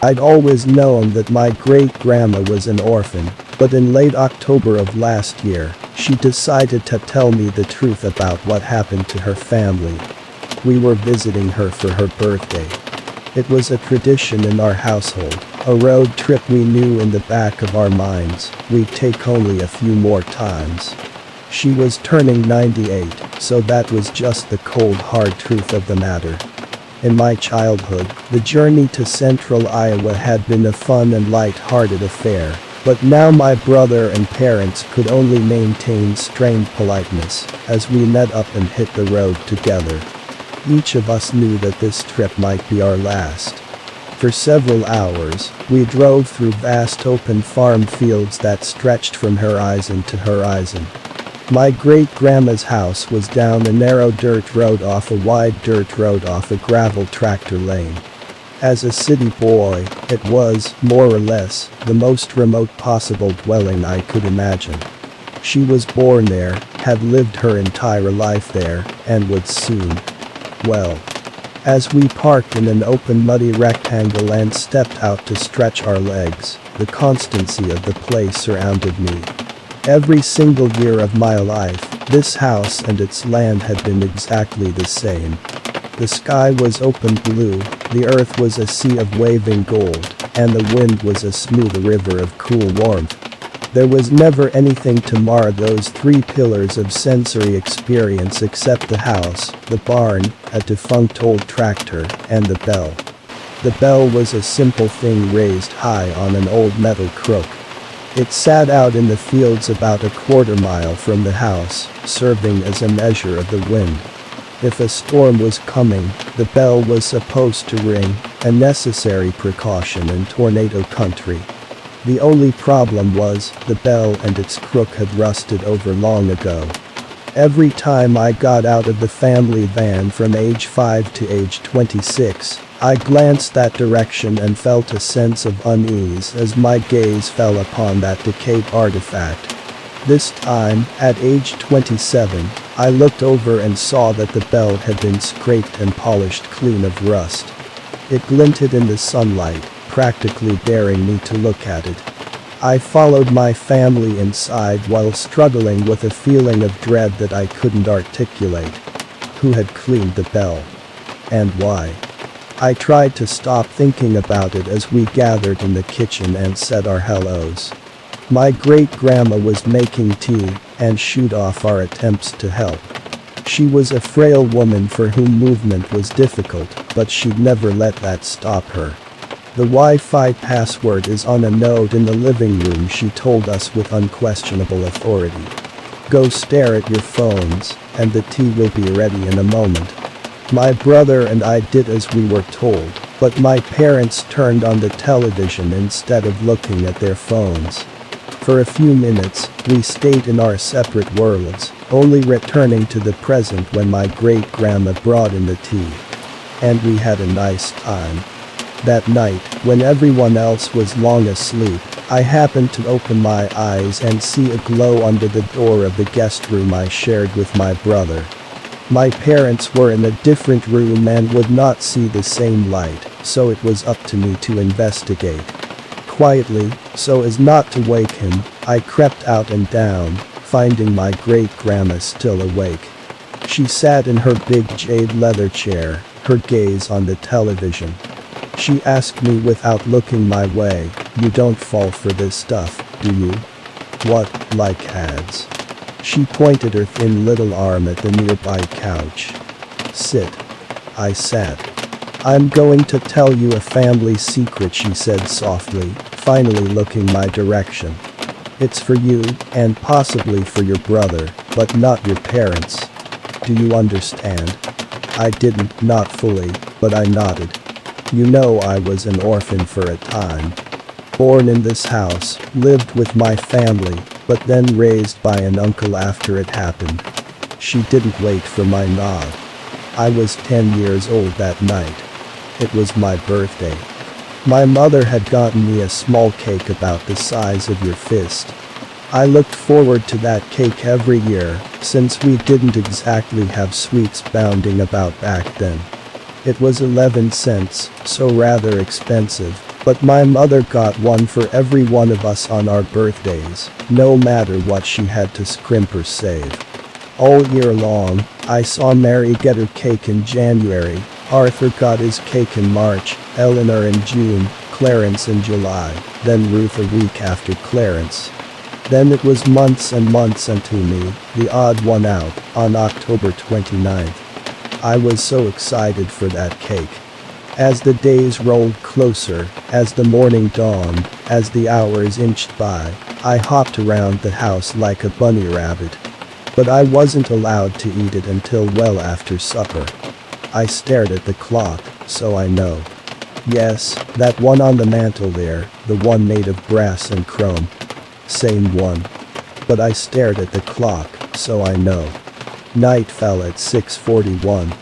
I'd always known that my great-grandma was an orphan, but in late October of last year, she decided to tell me the truth about what happened to her family. We were visiting her for her birthday. It was a tradition in our household, a road trip we knew in the back of our minds we'd take only a few more times. She was turning 98, so that was just the cold hard truth of the matter. In my childhood, the journey to central Iowa had been a fun and light-hearted affair, but now my brother and parents could only maintain strained politeness as we met up and hit the road together. Each of us knew that this trip might be our last. For several hours, we drove through vast open farm fields that stretched from horizon to horizon. My great-grandma's house was down a narrow dirt road off a wide dirt road off a gravel tractor lane. As a city boy, it was, more or less, the most remote possible dwelling I could imagine. She was born there, had lived her entire life there, and would soon. Well. As we parked in an open muddy rectangle and stepped out to stretch our legs, the constancy of the place surrounded me. Every single year of my life, this house and its land had been exactly the same. The sky was open blue, the earth was a sea of waving gold, and the wind was a smooth river of cool warmth. There was never anything to mar those three pillars of sensory experience except the house, the barn, a defunct old tractor, and the bell. The bell was a simple thing raised high on an old metal crook. It sat out in the fields about a quarter-mile from the house, serving as a measure of the wind. If a storm was coming, the bell was supposed to ring, a necessary precaution in tornado country. The only problem was, the bell and its crook had rusted over long ago. Every time I got out of the family van from age 5 to age 26, I glanced that direction and felt a sense of unease as my gaze fell upon that decayed artifact. This time, at age 27, I looked over and saw that the bell had been scraped and polished clean of rust. It glinted in the sunlight, practically daring me to look at it. I followed my family inside while struggling with a feeling of dread that I couldn't articulate. Who had cleaned the bell? And why? I tried to stop thinking about it as we gathered in the kitchen and said our hellos. My great-grandma was making tea and shooed off our attempts to help. She was a frail woman for whom movement was difficult, but she'd never let that stop her. The Wi-Fi password is on a note in the living room, she told us with unquestionable authority. Go stare at your phones, and the tea will be ready in a moment. My brother and I did as we were told, but my parents turned on the television instead of looking at their phones. For a few minutes, we stayed in our separate worlds, only returning to the present when my great-grandma brought in the tea. And we had a nice time. That night, when everyone else was long asleep, I happened to open my eyes and see a glow under the door of the guest room I shared with my brother. My parents were in a different room and would not see the same light, so it was up to me to investigate. Quietly, so as not to wake him, I crept out and down, finding my great-grandma still awake. She sat in her big jade leather chair, her gaze on the television. She asked me without looking my way, "You don't fall for this stuff, do you?" "What, like ads?" She pointed her thin little arm at the nearby couch. "Sit." I sat. "I'm going to tell you a family secret," she said softly, finally looking my direction. "It's for you, and possibly for your brother, but not your parents. Do you understand?" I didn't, not fully, but I nodded. "You know I was an orphan for a time. Born in this house, lived with my family, but then raised by an uncle after it happened." She didn't wait for my nod. I was 10 years old that night. It was my birthday. My mother had gotten me a small cake about the size of your fist. I looked forward to that cake every year, since we didn't exactly have sweets bounding about back then. It was 11 cents, so rather expensive, But my mother got one for every one of us on our birthdays, no matter what she had to scrimp or save. All year long, I saw Mary get her cake in January, Arthur got his cake in March, Eleanor in June, Clarence in July, then Ruth a week after Clarence. Then it was months and months until me, the odd one out, on October 29th. I was so excited for that cake. As the days rolled closer, as the morning dawned, as the hours inched by, I hopped around the house like a bunny rabbit. But I wasn't allowed to eat it until well after supper. I stared at the clock, so I know. Yes, that one on the mantel there, the one made of brass and chrome. Same one. But I stared at the clock, so I know. Night fell at 6:41.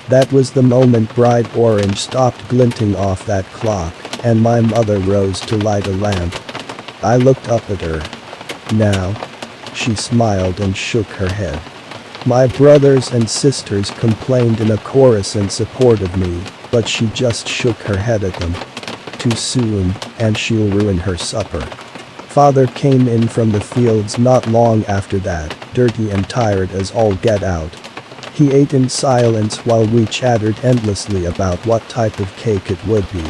That was the moment bright orange stopped glinting off that clock, and my mother rose to light a lamp. I looked up at her. Now? She smiled and shook her head. My brothers and sisters complained in a chorus in support of me, but she just shook her head at them. Too soon, and she'll ruin her supper. Father came in from the fields not long after that, dirty and tired as all get out. He ate in silence while we chattered endlessly about what type of cake it would be.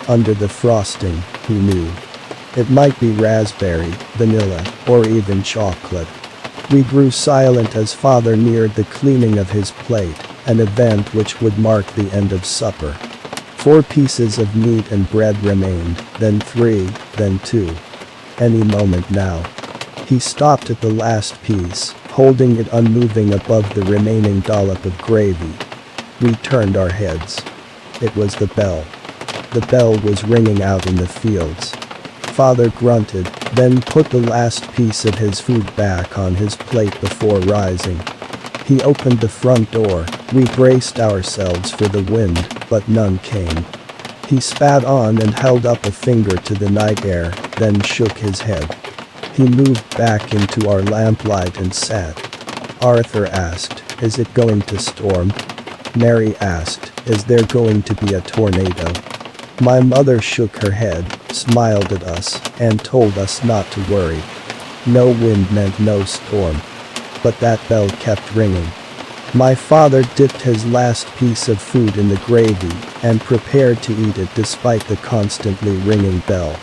Under the frosting, who knew? It might be raspberry, vanilla, or even chocolate. We grew silent as Father neared the cleaning of his plate, an event which would mark the end of supper. 4 pieces of meat and bread remained, then 3, then 2. Any moment now. He stopped at the last piece, holding it unmoving above the remaining dollop of gravy. We turned our heads. It was the bell. The bell was ringing out in the fields. Father grunted, then put the last piece of his food back on his plate before rising. He opened the front door. We braced ourselves for the wind, but none came. He spat on and held up a finger to the night air, then shook his head. He moved back into our lamplight and sat. Arthur asked, "Is it going to storm?" Mary asked, "Is there going to be a tornado?" My mother shook her head, smiled at us, and told us not to worry. No wind meant no storm. But that bell kept ringing. My father dipped his last piece of food in the gravy and prepared to eat it despite the constantly ringing bell.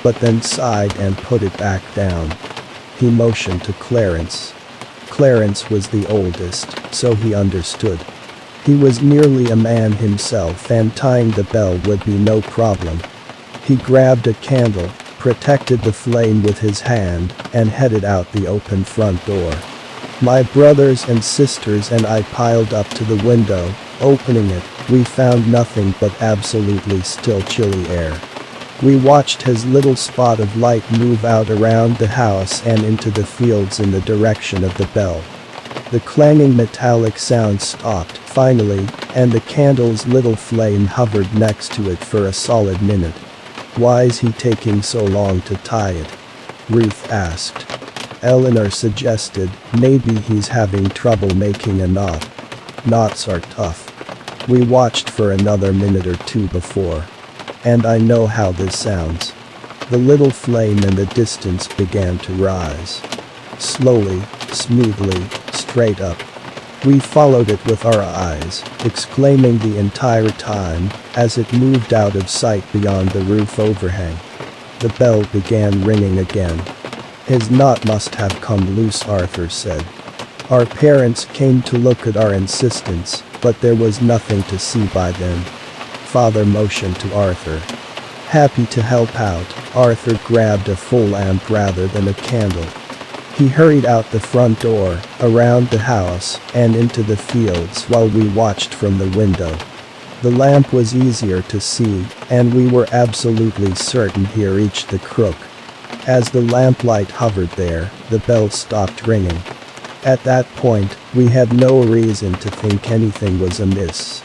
But then sighed and put it back down. He motioned to Clarence. Clarence was the oldest, so he understood. He was nearly a man himself and tying the bell would be no problem. He grabbed a candle, protected the flame with his hand, and headed out the open front door. My brothers and sisters and I piled up to the window. Opening it, we found nothing but absolutely still chilly air. We watched his little spot of light move out around the house and into the fields in the direction of the bell. The clanging metallic sound stopped, finally, and the candle's little flame hovered next to it for a solid minute. "Why is he taking so long to tie it?" Ruth asked. Eleanor suggested, "Maybe he's having trouble making a knot. Knots are tough." We watched for another minute or two before. And I know how this sounds. The little flame in the distance began to rise. Slowly, smoothly, straight up. We followed it with our eyes, exclaiming the entire time, as it moved out of sight beyond the roof overhang. The bell began ringing again. "His knot must have come loose," Arthur said. Our parents came to look at our insistence, but there was nothing to see by then. Father motioned to Arthur. Happy to help out, Arthur grabbed a full lamp rather than a candle. He hurried out the front door, around the house, and into the fields while we watched from the window. The lamp was easier to see, and we were absolutely certain he reached the crook. As the lamplight hovered there, the bell stopped ringing. At that point, we had no reason to think anything was amiss.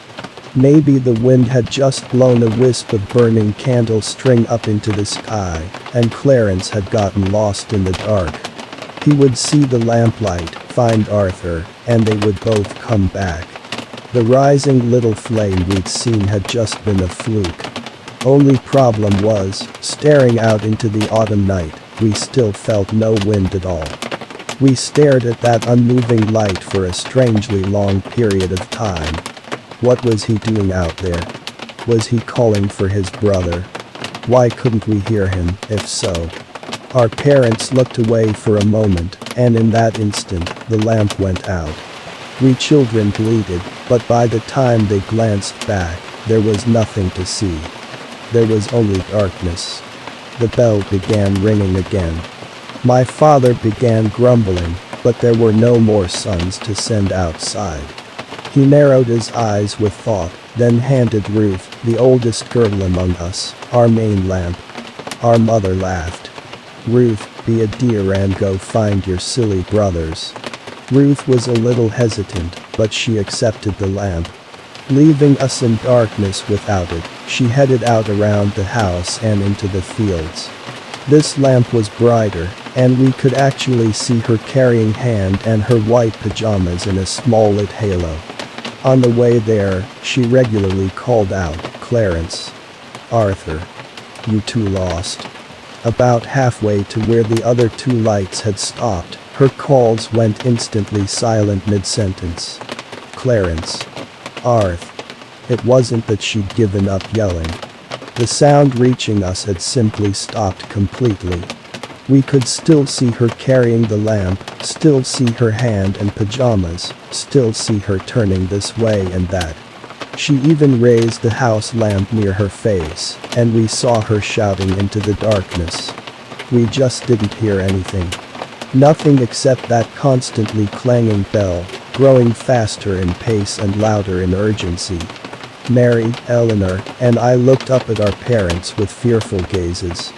Maybe the wind had just blown a wisp of burning candle string up into the sky, and Clarence had gotten lost in the dark. He would see the lamplight, find Arthur, and they would both come back. The rising little flame we'd seen had just been a fluke. Only problem was, staring out into the autumn night, we still felt no wind at all. We stared at that unmoving light for a strangely long period of time. What was he doing out there? Was he calling for his brother? Why couldn't we hear him, if so? Our parents looked away for a moment, and in that instant, the lamp went out. We children bleated, but by the time they glanced back, there was nothing to see. There was only darkness. The bell began ringing again. My father began grumbling, but there were no more sons to send outside. He narrowed his eyes with thought, then handed Ruth, the oldest girl among us, our main lamp. Our mother laughed. "Ruth, be a dear and go find your silly brothers." Ruth was a little hesitant, but she accepted the lamp. Leaving us in darkness without it, she headed out around the house and into the fields. This lamp was brighter, and we could actually see her carrying hand and her white pajamas in a small lit halo. On the way there, she regularly called out, "Clarence. Arthur. You two lost." About halfway to where the other two lights had stopped, her calls went instantly silent mid-sentence. "Clarence. Arth." It wasn't that she'd given up yelling. The sound reaching us had simply stopped completely. We could still see her carrying the lamp, still see her hand and pajamas, still see her turning this way and that. She even raised the house lamp near her face, and we saw her shouting into the darkness. We just didn't hear anything. Nothing except that constantly clanging bell, growing faster in pace and louder in urgency. Mary, Eleanor, and I looked up at our parents with fearful gazes.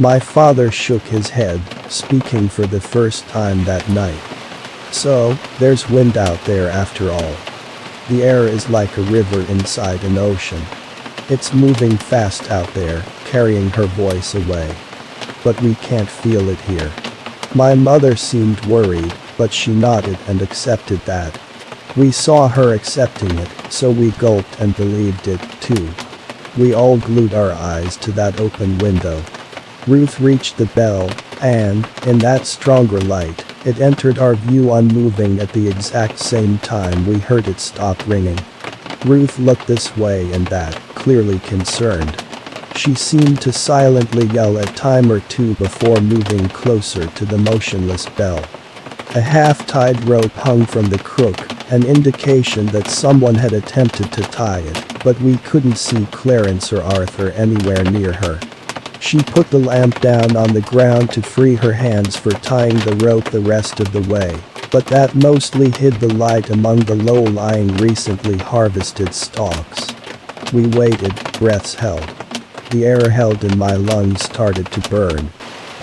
My father shook his head, speaking for the first time that night. "So, there's wind out there after all. The air is like a river inside an ocean. It's moving fast out there, carrying her voice away. But we can't feel it here." My mother seemed worried, but she nodded and accepted that. We saw her accepting it, so we gulped and believed it, too. We all glued our eyes to that open window. Ruth reached the bell, and, in that stronger light, it entered our view unmoving at the exact same time we heard it stop ringing. Ruth looked this way and that, clearly concerned. She seemed to silently yell a time or two before moving closer to the motionless bell. A half-tied rope hung from the crook, an indication that someone had attempted to tie it, but we couldn't see Clarence or Arthur anywhere near her. She put the lamp down on the ground to free her hands for tying the rope the rest of the way, but that mostly hid the light among the low-lying recently harvested stalks. We waited, breaths held. The air held in my lungs started to burn.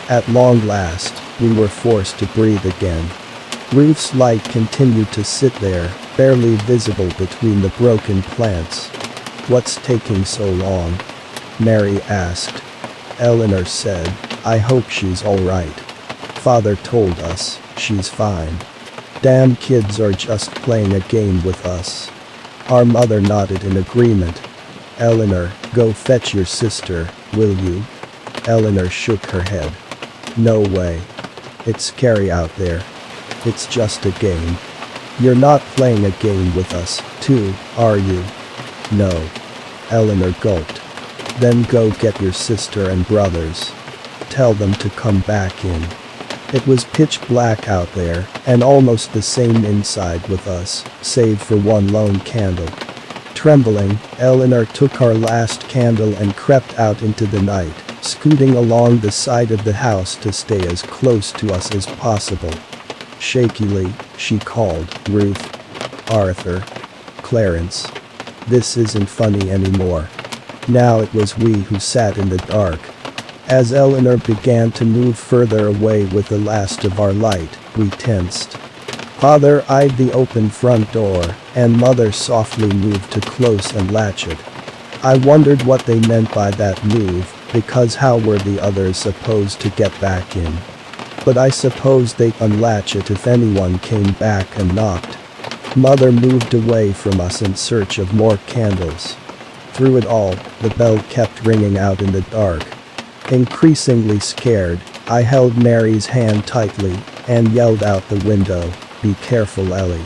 At long last, we were forced to breathe again. Ruth's light continued to sit there, barely visible between the broken plants. "What's taking so long?" Mary asked. Eleanor said, "I hope she's alright. Father told us, she's fine. Damn kids are just playing a game with us." Our mother nodded in agreement. "Eleanor, go fetch your sister, will you?" Eleanor shook her head. "No way. It's scary out there. It's just a game." "You're not playing a game with us, too, are you?" "No." Eleanor gulped. "Then go get your sister and brothers. Tell them to come back in." It was pitch black out there, and almost the same inside with us, save for one lone candle. Trembling, Eleanor took our last candle and crept out into the night, scooting along the side of the house to stay as close to us as possible. Shakily, she called, "Ruth. Arthur. Clarence. This isn't funny anymore." Now it was we who sat in the dark. As Eleanor began to move further away with the last of our light, we tensed. Father eyed the open front door, and Mother softly moved to close and latch it. I wondered what they meant by that move, because how were the others supposed to get back in? But I suppose they'd unlatch it if anyone came back and knocked. Mother moved away from us in search of more candles. Through it all, the bell kept ringing out in the dark. Increasingly scared, I held Mary's hand tightly and yelled out the window, "Be careful, Ellie."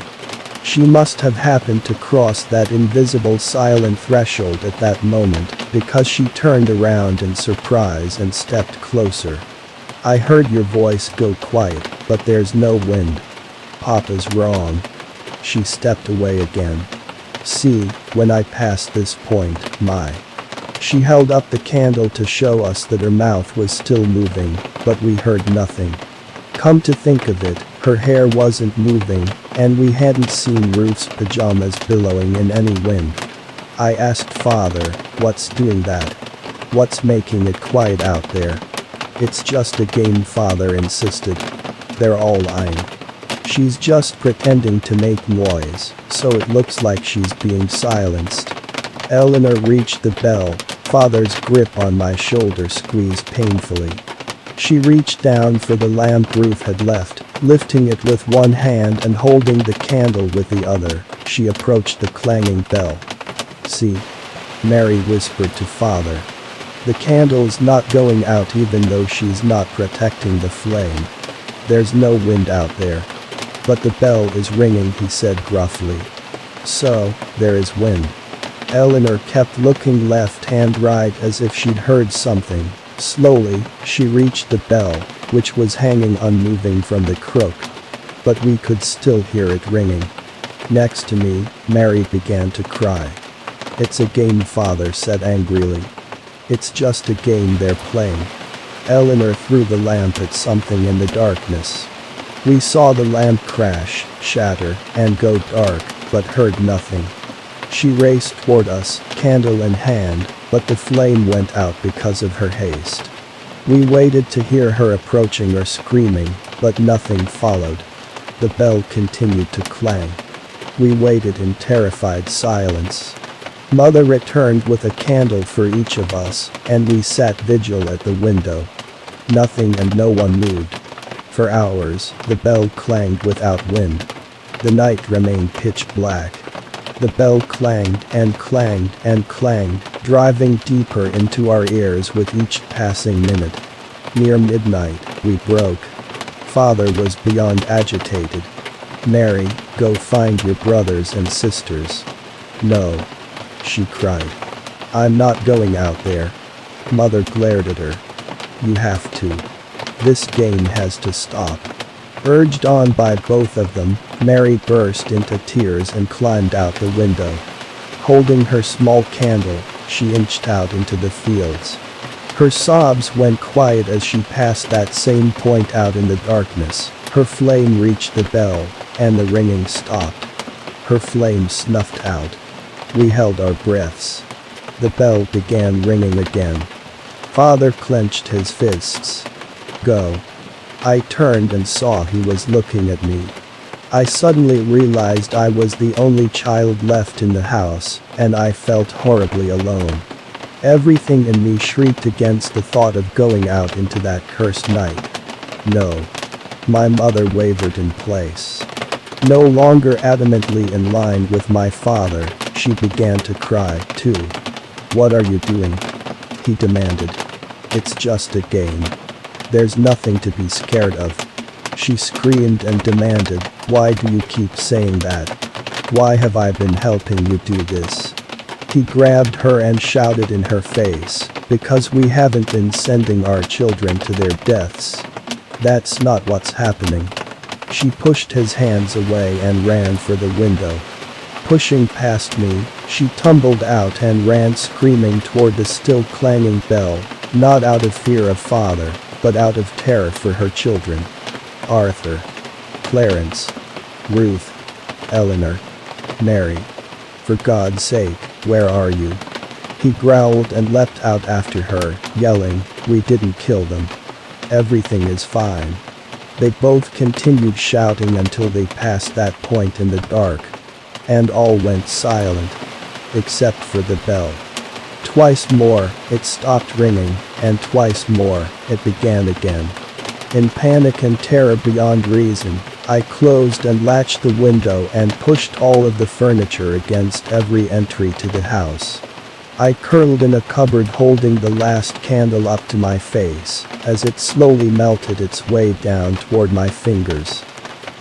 She must have happened to cross that invisible silent threshold at that moment because she turned around in surprise and stepped closer. "I heard your voice go quiet, but there's no wind. Papa's wrong." She stepped away again. "See, when I passed this point, She held up the candle to show us that her mouth was still moving, but we heard nothing. Come to think of it, her hair wasn't moving, and we hadn't seen Ruth's pajamas billowing in any wind. I asked Father, "What's doing that? What's making it quiet out there?" "It's just a game," Father insisted. "They're all lying. She's just pretending to make noise, so it looks like she's being silenced." Eleanor reached the bell. Father's grip on my shoulder squeezed painfully. She reached down for the lamp Ruth had left, lifting it with one hand and holding the candle with the other. She approached the clanging bell. "See?" Mary whispered to Father. "The candle's not going out even though she's not protecting the flame. There's no wind out there." "But the bell is ringing," he said gruffly. "So, there is wind." Eleanor kept looking left and right as if she'd heard something. Slowly, she reached the bell, which was hanging unmoving from the crook. But we could still hear it ringing. Next to me, Mary began to cry. "It's a game," Father said angrily. "It's just a game they're playing." Eleanor threw the lamp at something in the darkness. We saw the lamp crash, shatter, and go dark, but heard nothing. She raced toward us, candle in hand, but the flame went out because of her haste. We waited to hear her approaching or screaming, but nothing followed. The bell continued to clang. We waited in terrified silence. Mother returned with a candle for each of us, and we sat vigil at the window. Nothing and no one moved. For hours, the bell clanged without wind. The night remained pitch black. The bell clanged and clanged and clanged, driving deeper into our ears with each passing minute. Near midnight, we broke. Father was beyond agitated. "Mary, go find your brothers and sisters." "No," she cried. "I'm not going out there." Mother glared at her. "You have to. This game has to stop." Urged on by both of them, Mary burst into tears and climbed out the window. Holding her small candle, she inched out into the fields. Her sobs went quiet as she passed that same point out in the darkness. Her flame reached the bell, and the ringing stopped. Her flame snuffed out. We held our breaths. The bell began ringing again. Father clenched his fists. "Go." I turned and saw he was looking at me. I suddenly realized I was the only child left in the house, and I felt horribly alone. Everything in me shrieked against the thought of going out into that cursed night. No. My mother wavered in place. No longer adamantly in line with my father, she began to cry, too. "What are you doing?" he demanded. "It's just a game. There's nothing to be scared of." She screamed and demanded, "Why do you keep saying that? Why have I been helping you do this?" He grabbed her and shouted in her face, "Because we haven't been sending our children to their deaths. That's not what's happening." She pushed his hands away and ran for the window. Pushing past me, she tumbled out and ran screaming toward the still clanging bell, not out of fear of Father, but out of terror for her children. Arthur. Clarence. Ruth. Eleanor. Mary. "For God's sake, where are you?" He growled and leapt out after her, yelling, "We didn't kill them. Everything is fine." They both continued shouting until they passed that point in the dark. And all went silent. Except for the bell. Twice more, it stopped ringing, and twice more, it began again. In panic and terror beyond reason, I closed and latched the window and pushed all of the furniture against every entry to the house. I curled in a cupboard holding the last candle up to my face as it slowly melted its way down toward my fingers.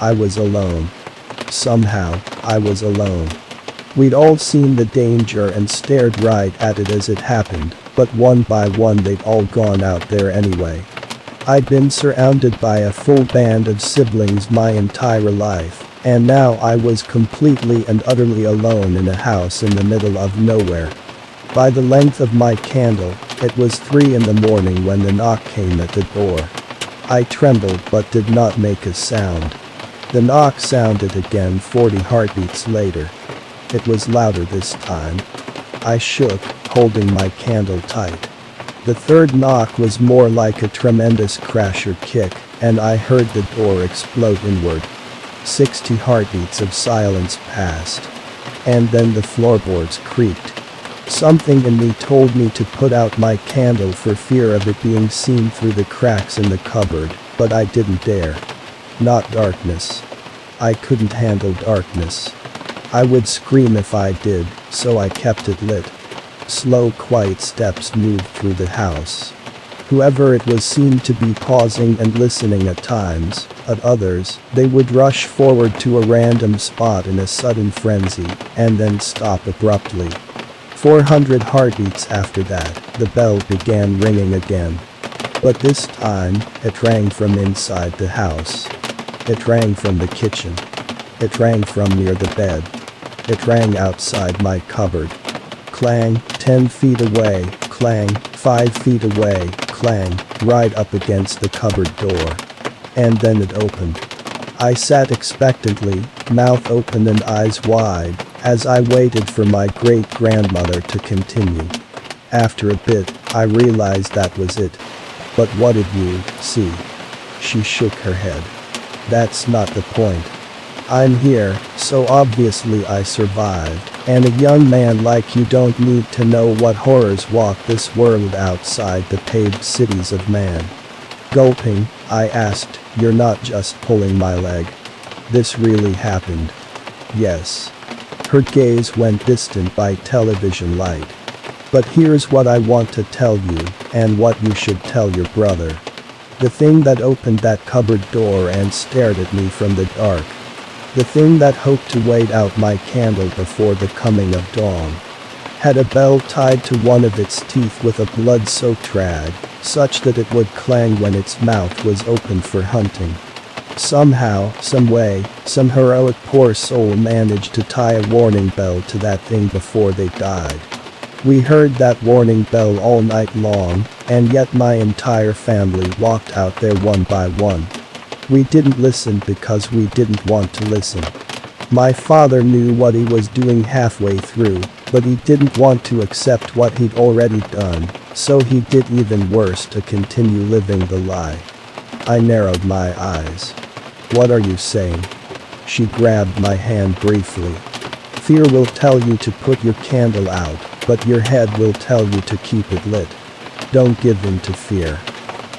I was alone. Somehow, I was alone. We'd all seen the danger and stared right at it as it happened, but one by one they'd all gone out there anyway. I'd been surrounded by a full band of siblings my entire life, and now I was completely and utterly alone in a house in the middle of nowhere. By the length of my candle, it was 3 in the morning when the knock came at the door. I trembled but did not make a sound. The knock sounded again 40 heartbeats later. It was louder this time. I shook, holding my candle tight. The third knock was more like a tremendous crash or kick, and I heard the door explode inward. 60 heartbeats of silence passed. And then the floorboards creaked. Something in me told me to put out my candle for fear of it being seen through the cracks in the cupboard, but I didn't dare. Not darkness. I couldn't handle darkness. I would scream if I did, so I kept it lit. Slow, quiet steps moved through the house. Whoever it was seemed to be pausing and listening at times, at others, they would rush forward to a random spot in a sudden frenzy, and then stop abruptly. 400 heartbeats after that, the bell began ringing again. But this time, it rang from inside the house. It rang from the kitchen. It rang from near the bed. It rang outside my cupboard. Clang, 10 feet away, clang, 5 feet away, clang, right up against the cupboard door. And then it opened. I sat expectantly, mouth open and eyes wide, as I waited for my great-grandmother to continue. After a bit, I realized that was it. But what did you see? She shook her head. That's not the point. I'm here, so obviously I survived, and a young man like you don't need to know what horrors walk this world outside the paved cities of man. Gulping, I asked, you're not just pulling my leg. This really happened. Yes. Her gaze went distant by television light. But here's what I want to tell you, and what you should tell your brother. The thing that opened that cupboard door and stared at me from the dark. The thing that hoped to wait out my candle before the coming of dawn. Had a bell tied to one of its teeth with a blood-soaked rag, such that it would clang when its mouth was open for hunting. Somehow, someway, some heroic poor soul managed to tie a warning bell to that thing before they died. We heard that warning bell all night long, and yet my entire family walked out there one by one. We didn't listen because we didn't want to listen. My father knew what he was doing halfway through, but he didn't want to accept what he'd already done, so he did even worse to continue living the lie. I narrowed my eyes. What are you saying? She grabbed my hand briefly. Fear will tell you to put your candle out, but your head will tell you to keep it lit. Don't give in to fear.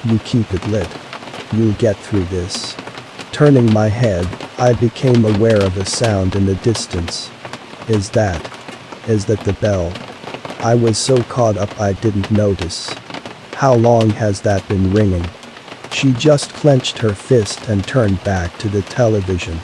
You keep it lit. You'll get through this. Turning my head, I became aware of a sound in the distance. Is that the bell? I was so caught up I didn't notice. How long has that been ringing? She just clenched her fist and turned back to the television.